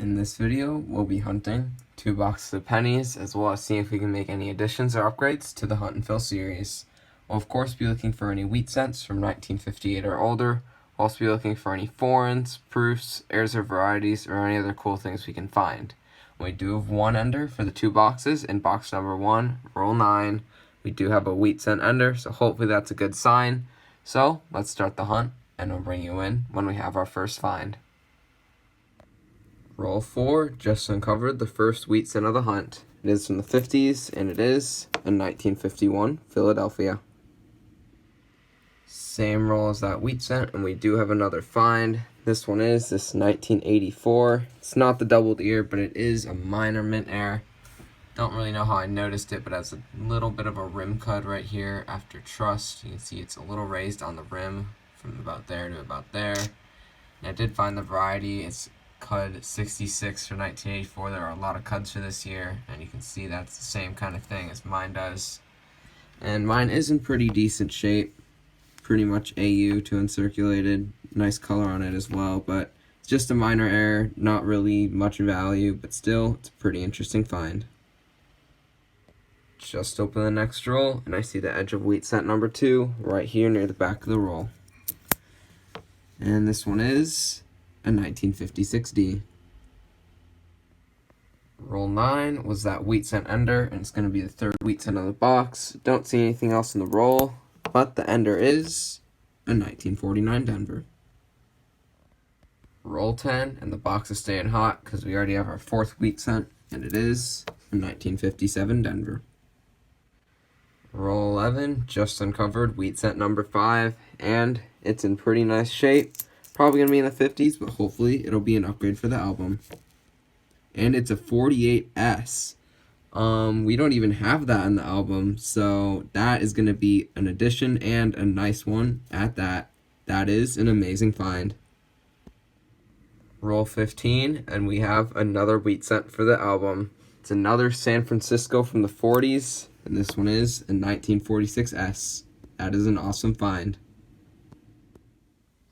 In this video, we'll be hunting 2 boxes of pennies, as well as seeing if we can make any additions or upgrades to the Hunt and Fill series. We'll of course be looking for any wheat scents from 1958 or older. We'll also be looking for any foreigns, proofs, heirs or varieties, or any other cool things we can find. We do have one ender for the 2 boxes. In box number 1, roll 9. We do have a wheat scent ender, so hopefully that's a good sign. So let's start the hunt, and we'll bring you in when we have our first find. Roll 4 just uncovered the first wheat scent of the hunt. It is from the 50s, and it is a 1951 Philadelphia. Same roll as that wheat scent, and we do have another find. This one is this 1984. It's not the doubled ear, but it is a minor mint air. Don't really know how I noticed it, but it has a little bit of a rim cut right here after trust. You can see it's a little raised on the rim from about there to about there. And I did find the variety. It's Cud 66 for 1984. There are a lot of Cuds for this year, and you can see that's the same kind of thing as mine does. And mine is in pretty decent shape, pretty much AU to uncirculated. Nice color on it as well, but it's just a minor error, not really much value, but still, it's a pretty interesting find. Just open the next roll, and I see the edge of wheat scent number 2 right here near the back of the roll. And this one is a 1956D. Roll 9 was that wheat scent ender, and it's going to be the 3rd wheat scent of the box. Don't see anything else in the roll, but the ender is a 1949 Denver. Roll 10, and the box is staying hot because we already have our 4th wheat scent, and it is a 1957 Denver. Roll 11, just uncovered wheat scent number 5, and it's in pretty nice shape. Probably going to be in the 50s, but hopefully it'll be an upgrade for the album. And it's a 48S. We don't even have that in the album, so that is going to be an addition and a nice one at that. That is an amazing find. Roll 15, and we have another wheat scent for the album. It's another San Francisco from the 40s, and this one is a 1946S. That is an awesome find.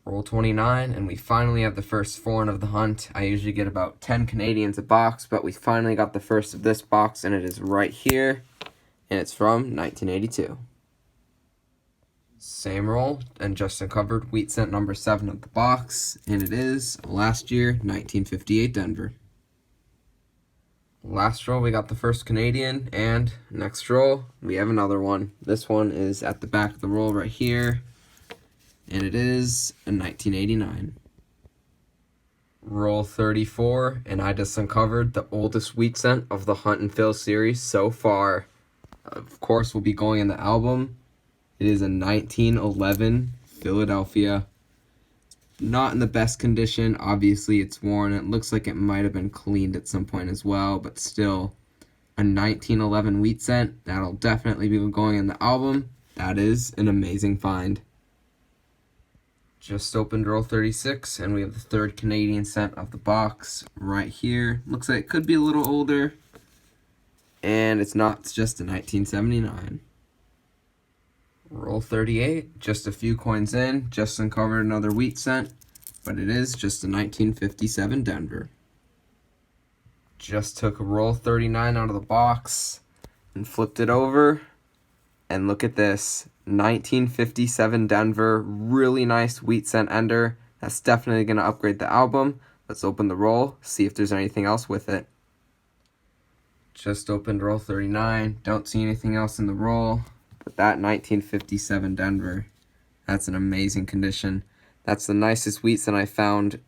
Roll 29, and we finally have the first foreign of the hunt. I usually get about 10 Canadians a box, but we finally got the first of this box, and it is right here, and it's from 1982. Same roll, and just uncovered wheat scent number 7 of the box, and it is last year, 1958 Denver. Last roll, we got the first Canadian, and next roll, we have another one. This one is at the back of the roll right here, and it is a 1989. Roll 34, and I just uncovered the oldest wheat scent of the Hunt and Fill series so far. Of course, we'll be going in the album. It is a 1911 Philadelphia. Not in the best condition. Obviously, it's worn. It looks like it might have been cleaned at some point as well, but still, a 1911 wheat scent. That'll definitely be going in the album. That is an amazing find. Just opened roll 36, and we have the 3rd Canadian scent of the box right here. Looks like it could be a little older, and it's not. It's just a 1979. Roll 38, just a few coins in, just uncovered another wheat scent, but it is just a 1957 Denver. Just took a roll 39 out of the box and flipped it over, and look at this. 1957 Denver, really nice wheat scent ender. That's definitely going to upgrade the album. Let's open the roll, see if there's anything else with it. Just opened roll 39, don't see anything else in the roll, but that 1957 Denver, that's an amazing condition. That's the nicest wheat scent I found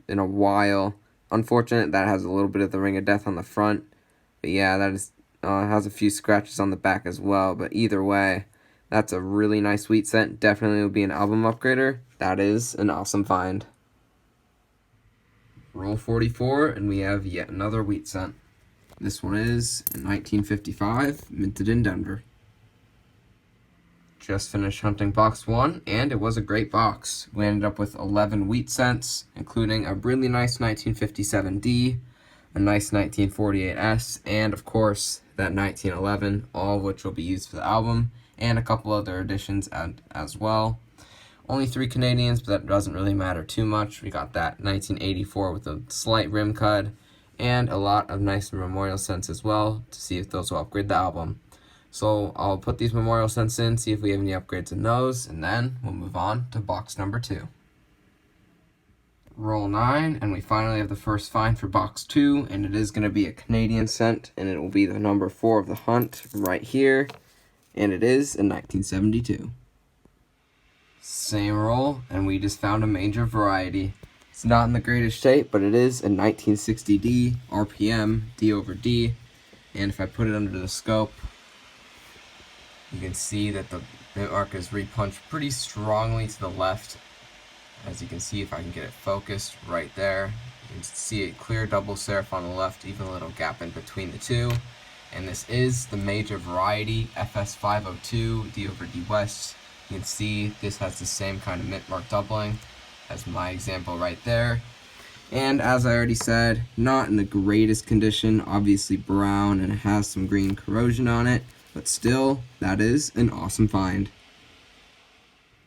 in a while. Unfortunate that has a little bit of the ring of death on the front, but yeah, that is has a few scratches on the back as well, but either way, that's a really nice wheat scent. Definitely will be an album upgrader. That is an awesome find. Roll 44, and we have yet another wheat scent. This one is in 1955, minted in Denver. Just finished hunting box 1, and it was a great box. We ended up with 11 wheat scents, including a really nice 1957D, a nice 1948S, and of course that 1911, all of which will be used for the album, and a couple other additions as well. Only 3 Canadians, but that doesn't really matter too much. We got that 1984 with a slight rim cut, and a lot of nice memorial cents as well to see if those will upgrade the album. So I'll put these memorial cents in, see if we have any upgrades in those, and then we'll move on to box number 2. Roll 9, and we finally have the first find for box 2, and it is going to be a Canadian cent, and it will be the number 4 of the hunt right here, and it is in 1972. Same roll, and we just found a major variety. It's not in the greatest shape, but it is a 1960D RPM D over D, and if I put it under the scope, you can see that the bit mark is repunched pretty strongly to the left. As you can see, if I can get it focused right there, you can see a clear double serif on the left, even a little gap in between the two. And this is the major variety FS502 D over D West. You can see this has the same kind of mint mark doubling as my example right there. And as I already said, not in the greatest condition, obviously brown, and it has some green corrosion on it, but still, that is an awesome find.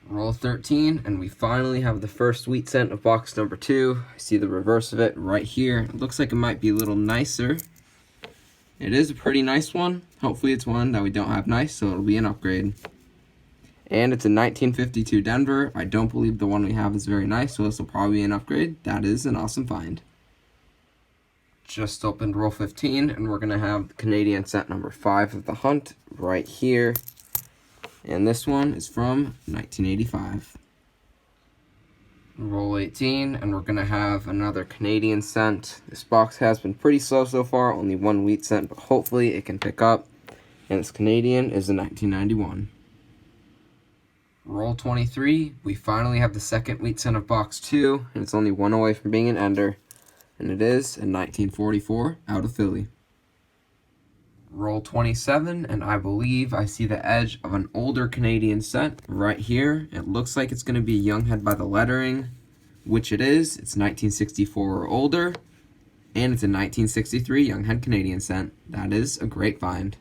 Roll 13, and we finally have the first wheat cent of box number 2. I see the reverse of it right here. It looks like it might be a little nicer. It is a pretty nice one. Hopefully it's one that we don't have nice, so it'll be an upgrade. And it's a 1952 Denver. I don't believe the one we have is very nice, so this will probably be an upgrade. That is an awesome find. Just opened roll 15, and we're going to have the Canadian cent number 5 of the hunt right here. And this one is from 1985. Roll 18, and we're going to have another Canadian cent. This box has been pretty slow so far, only one wheat cent, but hopefully it can pick up. And this Canadian is a 1991. Roll 23, we finally have the second wheat cent of box 2, and it's only one away from being an ender. And it is a 1944 out of Philly. Roll 27, and I believe I see the edge of an older Canadian cent right here. It looks like it's going to be a young head by the lettering, which it is. It's 1964 or older, and it's a 1963 young head Canadian cent. That is a great find.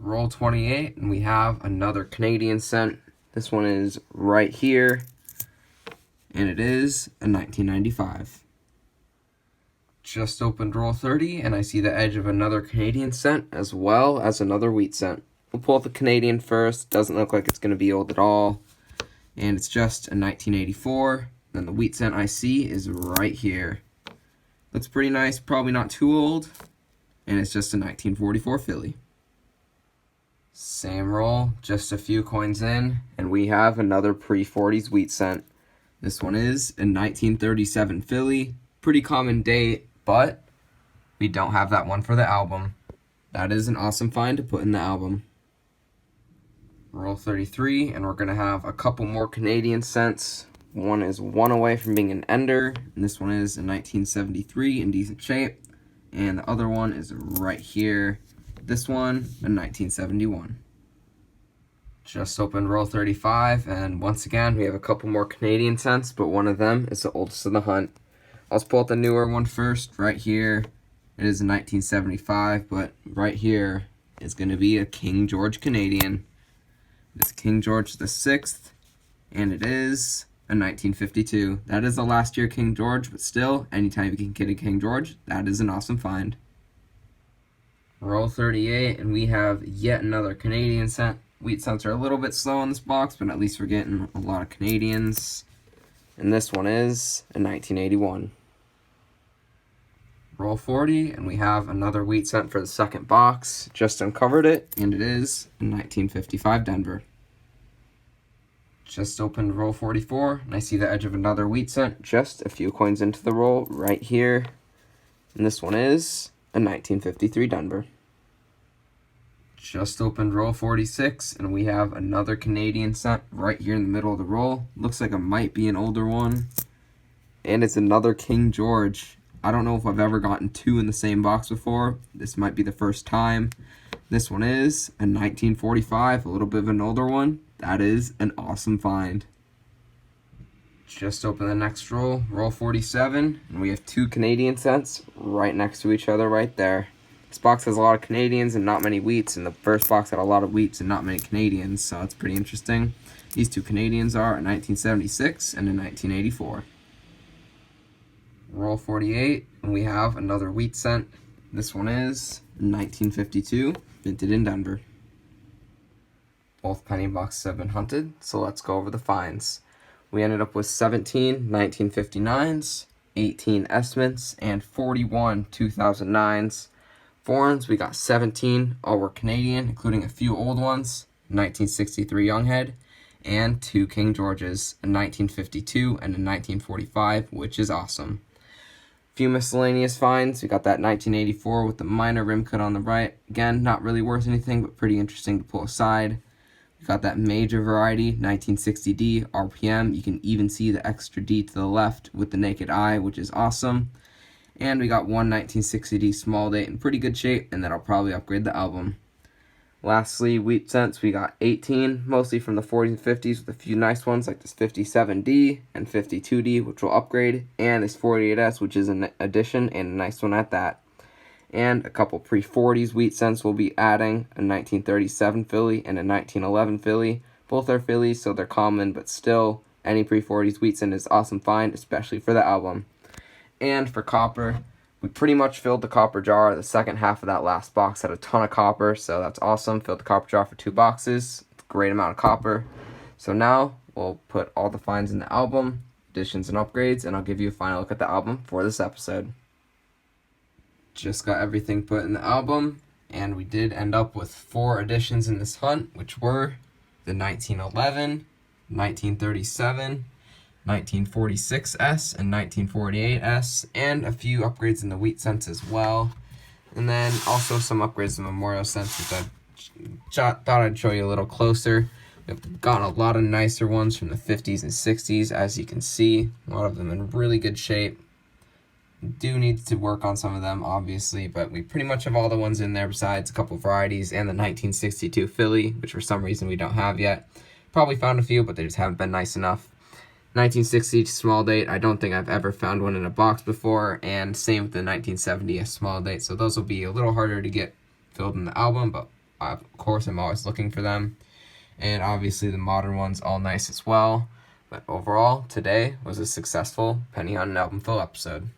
Roll 28, and we have another Canadian cent. This one is right here, and it is a 1995. Just opened roll 30, and I see the edge of another Canadian cent as well as another wheat cent. We'll pull out the Canadian first. Doesn't look like it's going to be old at all. And it's just a 1984. Then the wheat cent I see is right here. Looks pretty nice, probably not too old. And it's just a 1944 Philly. Same roll, just a few coins in, and we have another pre-40s wheat cent. This one is a 1937 Philly. Pretty common date, but we don't have that one for the album. That is an awesome find to put in the album. Roll 33, and we're going to have a couple more Canadian cents. One is one away from being an ender, and this one is a 1973 in decent shape. And the other one is right here. This one, a 1971. Just opened roll 35, and once again, we have a couple more Canadian cents, but one of them is the oldest of the hunt. Let's pull out the newer one first, right here. It is a 1975, but right here is going to be a King George Canadian. It's King George the 6th, and it is a 1952. That is the last year King George, but still, anytime you can get a King George, that is an awesome find. Roll 38, and we have yet another Canadian cent. Wheat cents are a little bit slow in this box, but at least we're getting a lot of Canadians. And this one is a 1981. Roll 40, and we have another wheat cent for the second box. Just uncovered it, and it is a 1955 Denver. Just opened roll 44, and I see the edge of another wheat cent, just a few coins into the roll right here. And this one is a 1953 Denver. Just opened roll 46, and we have another Canadian cent right here in the middle of the roll. Looks like it might be an older one. And it's another King George. I don't know if I've ever gotten two in the same box before. This might be the first time. This one is a 1945, a little bit of an older one. That is an awesome find. Just open the next roll, roll 47, and we have two Canadian cents right next to each other right there. This box has a lot of Canadians and not many wheats, and the first box had a lot of wheats and not many Canadians, so it's pretty interesting. These two Canadians are a 1976 and a 1984. Roll 48, And we have another wheat scent. This one is 1952, minted in Denver. Both penny boxes have been hunted, so let's go over the finds. We ended up with 17 1959s, 18 estimates, and 41 2009s. Foreigns, we got 17, all were Canadian, including a few old ones, 1963 Younghead, and 2 King Georges, a 1952 and a 1945, which is awesome. Few miscellaneous finds, we got that 1984 with the minor rim cut on the right. Again, not really worth anything, but pretty interesting to pull aside. We got that major variety, 1960D, RPM. You can even see the extra D to the left with the naked eye, which is awesome. And we got one 1960D small date in pretty good shape, and then I'll probably upgrade the album. Lastly, wheat scents, we got 18, mostly from the 40s and 50s, with a few nice ones like this 57D and 52D, which will upgrade, and this 48S, which is an addition and a nice one at that. And a couple pre-40s wheat scents we'll be adding, a 1937 Philly and a 1911 Philly. Both are Phillies, so they're common, but still, any pre-40s wheat scent is awesome find, especially for the album. And for copper, we pretty much filled the copper jar. The second half of that last box had a ton of copper, so that's awesome. Filled the copper jar for 2 boxes. Great amount of copper. So now we'll put all the finds in the album, additions and upgrades, and I'll give you a final look at the album for this episode. Just got everything put in the album, and we did end up with 4 additions in this hunt, which were the 1911, 1937, 1946S and 1948S, and a few upgrades in the wheat scents as well. And then also some upgrades in Memorial scents, which I thought I'd show you a little closer. We've gotten a lot of nicer ones from the 50s and 60s, as you can see. A lot of them in really good shape. We do need to work on some of them, obviously, but we pretty much have all the ones in there besides a couple varieties and the 1962 Philly, which for some reason we don't have yet. Probably found a few, but they just haven't been nice enough. 1960 small date, I don't think I've ever found one in a box before, and same with the 1970 small date, so those will be a little harder to get filled in the album, but of course I'm always looking for them. And obviously the modern ones, all nice as well. But overall, today was a successful Penny Hunting album fill episode.